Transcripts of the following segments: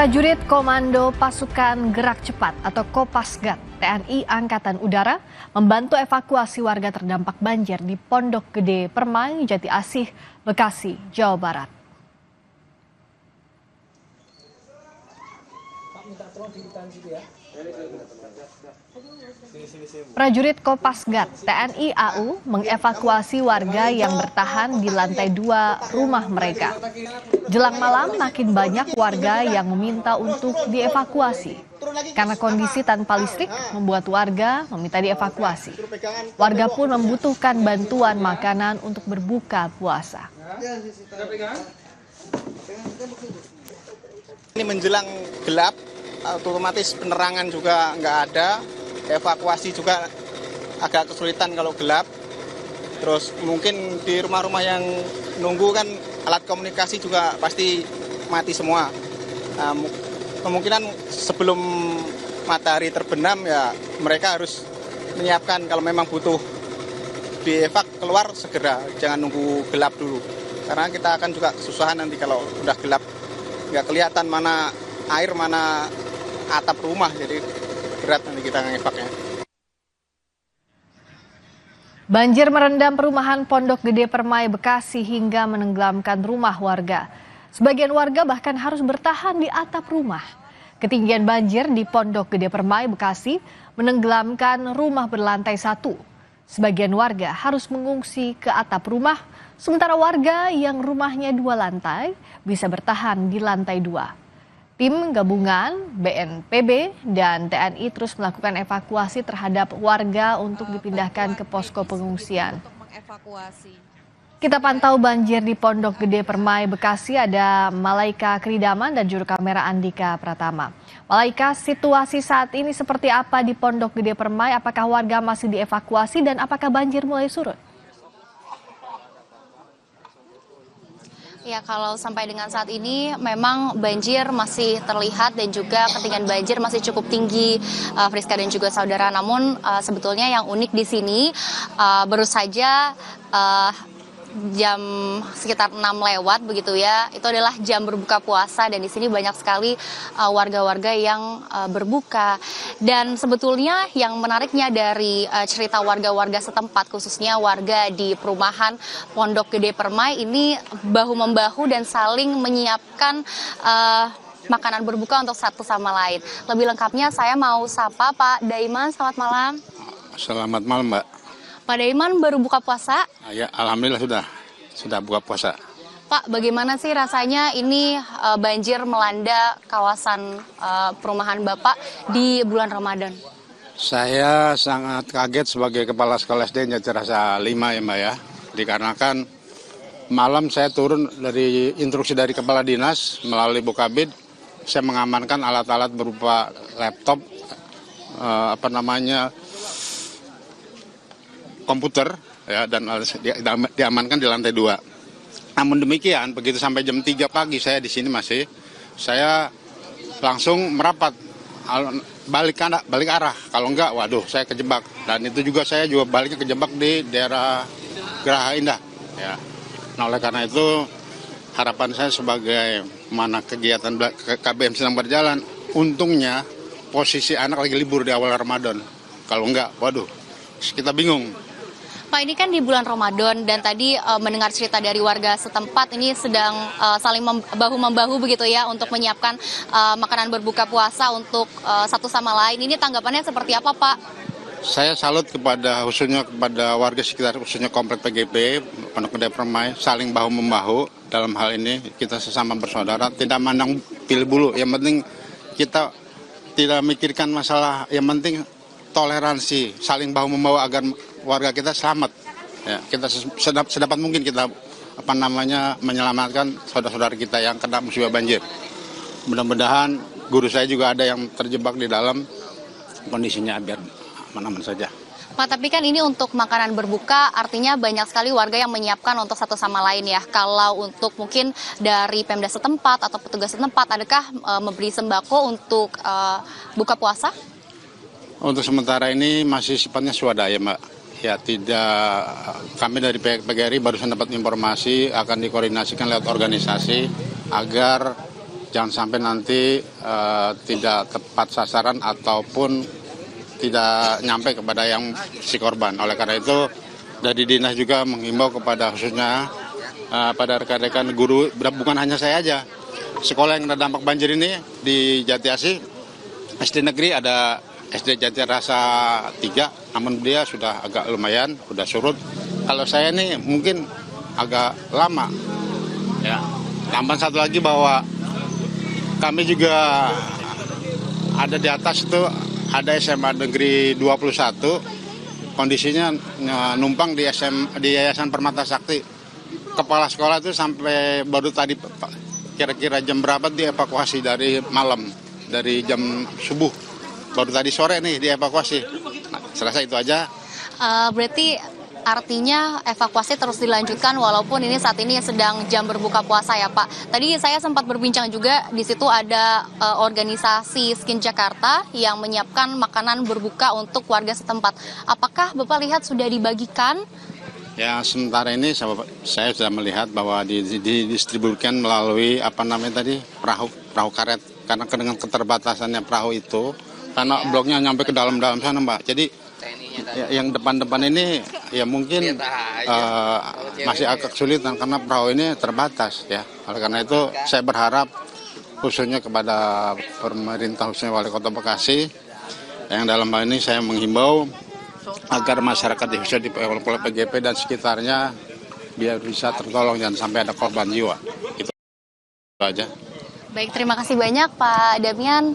Prajurit Komando Pasukan Gerak Cepat atau Kopasgat TNI Angkatan Udara membantu evakuasi warga terdampak banjir di Pondok Gede Permai, Jati Asih, Bekasi, Jawa Barat. Prajurit Kopasgat TNI AU mengevakuasi warga yang bertahan di lantai 2 rumah mereka. Jelang malam makin banyak warga yang meminta untuk dievakuasi. Karena kondisi tanpa listrik membuat warga meminta dievakuasi. Warga pun membutuhkan bantuan makanan untuk berbuka puasa. Ini menjelang gelap, otomatis penerangan juga nggak ada. Evakuasi juga agak kesulitan kalau gelap. Terus mungkin di rumah-rumah yang nunggu kan alat komunikasi juga pasti mati semua. Kemungkinan sebelum matahari terbenam ya mereka harus menyiapkan kalau memang butuh dievak keluar segera, jangan nunggu gelap dulu. Karena kita akan juga kesusahan nanti kalau udah gelap, nggak kelihatan mana air, mana atap rumah, jadi berat nanti kita ngevaknya. Banjir merendam perumahan Pondok Gede Permai, Bekasi hingga menenggelamkan rumah warga. Sebagian warga bahkan harus bertahan di atap rumah. Ketinggian banjir di Pondok Gede Permai, Bekasi menenggelamkan rumah berlantai 1. Sebagian warga harus mengungsi ke atap rumah, sementara warga yang rumahnya 2 lantai bisa bertahan di lantai 2. Tim gabungan BNPB dan TNI terus melakukan evakuasi terhadap warga untuk dipindahkan ke posko pengungsian. Kita pantau banjir di Pondok Gede Permai, Bekasi. Ada Malaika Kridaman dan juru kamera Andika Pratama. Malaika, situasi saat ini seperti apa di Pondok Gede Permai? Apakah warga masih dievakuasi dan apakah banjir mulai surut? Ya, kalau sampai dengan saat ini memang banjir masih terlihat dan juga ketinggian banjir masih cukup tinggi, Friska dan juga saudara. Namun sebetulnya yang unik di sini baru saja jam sekitar 6 lewat begitu ya, itu adalah jam berbuka puasa dan di sini banyak sekali warga-warga yang berbuka. Dan sebetulnya yang menariknya dari cerita warga-warga setempat, khususnya warga di perumahan Pondok Gede Permai ini bahu-membahu dan saling menyiapkan makanan berbuka untuk satu sama lain. Lebih lengkapnya saya mau sapa Pak Daiman, selamat malam. Selamat malam, Mbak. Pak Daiman baru buka puasa? Ya, alhamdulillah sudah buka puasa. Pak, bagaimana sih rasanya ini banjir melanda kawasan perumahan Bapak di bulan Ramadan? Saya sangat kaget sebagai kepala sekolah SD Jatirasa 5 ya, Mbak ya. Dikarenakan malam saya turun dari instruksi dari kepala dinas melalui Bukabid, saya mengamankan alat-alat berupa laptop, komputer ya, dan diamankan di lantai 2. Namun demikian begitu sampai jam 3 pagi saya di sini saya langsung merapat balik arah, kalau enggak waduh saya kejebak. Dan itu juga saya baliknya kejebak di daerah Geraha Indah ya. Nah, oleh karena itu harapan saya sebagai mana kegiatan KBM sedang berjalan, untungnya posisi anak lagi libur di awal Ramadan. Kalau enggak waduh kita bingung. Pak, ini kan di bulan Ramadan dan tadi mendengar cerita dari warga setempat ini sedang saling bahu-membahu begitu ya untuk menyiapkan makanan berbuka puasa untuk satu sama lain. Ini tanggapannya seperti apa, Pak? Saya salut khususnya kepada warga sekitar, khususnya komplek PGP Pondok Gede Permai, saling bahu-membahu dalam hal ini. Kita sesama bersaudara, tidak mandang pilih bulu. Yang penting kita tidak memikirkan masalah, yang penting toleransi, saling bahu-membahu agar warga kita selamat. Ya, kita sedapat mungkin kita menyelamatkan saudara-saudara kita yang kena musibah banjir. Mudah-mudahan guru saya juga ada yang terjebak di dalam, kondisinya biar aman-aman saja. Pak, tapi kan ini untuk makanan berbuka artinya banyak sekali warga yang menyiapkan untuk satu sama lain ya. Kalau untuk mungkin dari Pemda setempat atau petugas setempat, adakah memberi sembako untuk buka puasa? Untuk sementara ini masih sifatnya swadaya, Mbak. Ya, kami dari PGRI barusan dapat informasi akan dikoordinasikan lewat organisasi agar jangan sampai nanti tidak tepat sasaran ataupun tidak nyampe kepada yang si korban. Oleh karena itu dari dinas juga menghimbau kepada khususnya pada rekan-rekan guru, bukan hanya saya aja. Sekolah yang terdampak banjir ini di Jati Asih, SD negeri ada SD Jati Rasa 3, namun dia sudah agak lumayan, sudah surut. Kalau saya ini mungkin agak lama. Ya. Tambahan satu lagi bahwa kami juga ada di atas itu ada SMA Negeri 21, kondisinya numpang di Yayasan Permata Sakti. Kepala sekolah itu sampai baru tadi kira-kira jam berapa dievakuasi dari malam, dari jam subuh. Baru tadi sore nih dievakuasi. Nah, serasa itu aja. Berarti artinya evakuasi terus dilanjutkan walaupun ini saat ini sedang jam berbuka puasa ya Pak. Tadi saya sempat berbincang juga, di situ ada organisasi Skin Jakarta yang menyiapkan makanan berbuka untuk warga setempat. Apakah Bapak lihat sudah dibagikan? Ya, sementara ini saya sudah melihat bahwa didistribusikan melalui perahu karet, karena dengan keterbatasannya perahu itu, karena bloknya nyampe ke dalam-dalam sana Mbak. Jadi yang depan-depan ini ya mungkin masih agak kesulitan karena perahu ini terbatas ya. Oleh karena itu saya berharap khususnya kepada pemerintah, khususnya Wali Kota Bekasi, yang dalam hal ini saya menghimbau agar masyarakat khususnya di PGP dan sekitarnya biar bisa tertolong, jangan sampai ada korban jiwa. Itu aja. Baik, terima kasih banyak Pak Damian.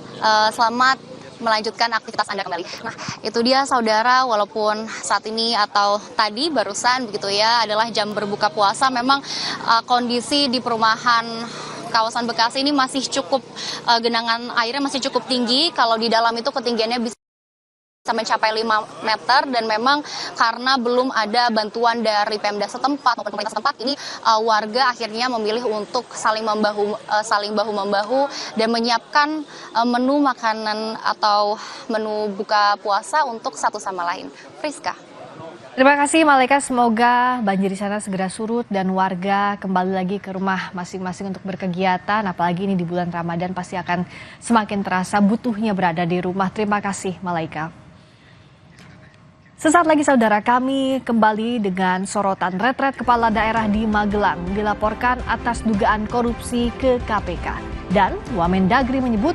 Selamat melanjutkan aktivitas Anda kembali. Nah, itu dia saudara, walaupun saat ini atau tadi barusan begitu ya adalah jam berbuka puasa, memang kondisi di perumahan kawasan Bekasi ini masih cukup, genangan airnya masih cukup tinggi. Kalau di dalam itu ketinggiannya bisa mencapai 5 meter, dan memang karena belum ada bantuan dari Pemda setempat maupun pemerintah setempat, ini warga akhirnya memilih untuk saling bahu-membahu dan menyiapkan menu makanan atau menu buka puasa untuk satu sama lain. Friska. Terima kasih Malaika, semoga banjir di sana segera surut dan warga kembali lagi ke rumah masing-masing untuk berkegiatan. Apalagi ini di bulan Ramadan pasti akan semakin terasa butuhnya berada di rumah. Terima kasih Malaika. Sesaat lagi saudara, kami kembali dengan sorotan retret kepala daerah di Magelang dilaporkan atas dugaan korupsi ke KPK. Dan Wamendagri menyebut